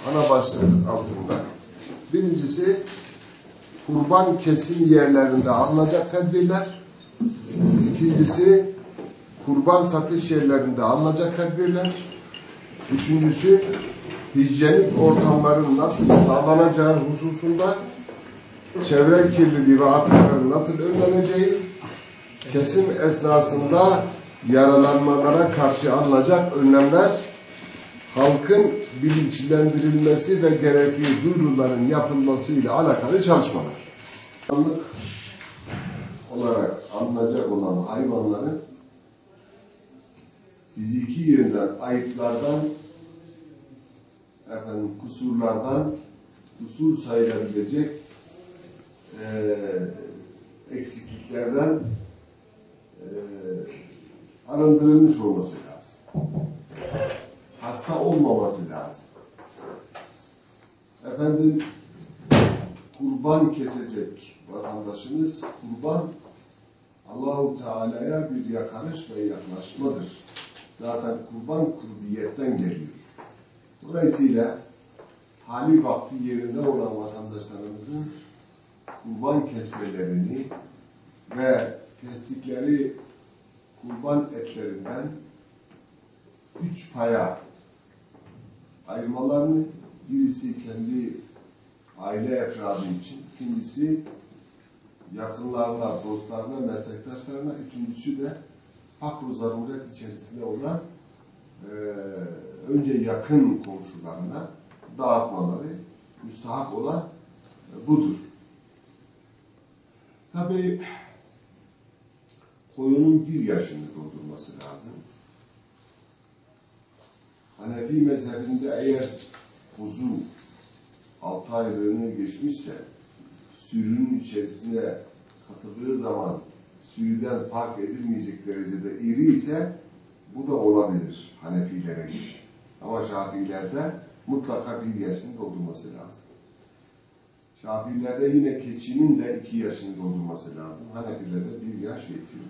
ana başlık altında. Birincisi, kurban kesim yerlerinde alınacak tedbirler. İkincisi, kurban satış yerlerinde alınacak tedbirler. Üçüncüsü, hijyenik ortamların nasıl sağlanacağı hususunda çevre kirliliği ve atıkların nasıl önleneceği, kesim esnasında yaralanmalara karşı alınacak önlemler, halkın bilinçlendirilmesi ve gerekli duyuruların yapılması ile alakalı çalışmalar. Anlık olarak alınacak olan hayvanların fiziki yerinden, ayıplardan, kusurlardan, kusur sayılabilecek eksikliklerden arındırılmış olması lazım. Hasta olmaması lazım. Kurban kesecek vatandaşımız, kurban Allah-u Teala'ya bir yakarış ve yaklaşmadır. Zaten kurban kurbiyetten geliyor. Dolayısıyla hali vakti yerinde olan vatandaşlarımızın kurban kesmelerini ve kestikleri kurban etlerinden 3 paya ayırmalarını, birisi kendi aile efradı için, ikincisi yakınlarına, dostlarına, meslektaşlarına, üçüncüsü de fakr-ı zaruret içerisinde olan önce yakın komşularına dağıtmaları müstahak olan budur. Tabii koyunun 1 yaşını doldurması lazım. Hanefi mezhebinde eğer kuzu 6 aylığını geçmişse, sürünün içerisine katıldığı zaman sürüden fark edilmeyecek derecede iri ise bu da olabilir Hanefilere göre. Ama Şafilerde mutlaka 1 yaşını doldurması lazım. Şafilerde yine keçinin de 2 yaşını doldurması lazım. Hanefilerde 1 yaş yetiyor.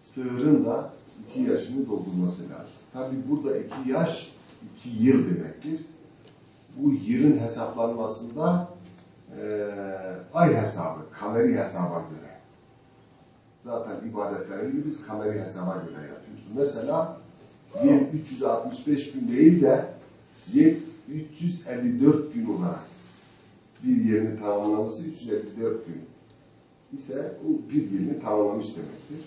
Sığırın da 2 yaşını doldurması lazım. Tabi burada 2 yaş, 2 yıl demektir. Bu yılın hesaplanmasında ay hesabı, kameri hesaba göre. Zaten ibadetlerini biz kameri hesaba göre yapıyoruz. Mesela yıl 365 gün değil de yıl 354 gün olarak bir yerini tamamlaması 354 gün ise bu bir yılını tamamlamış demektir.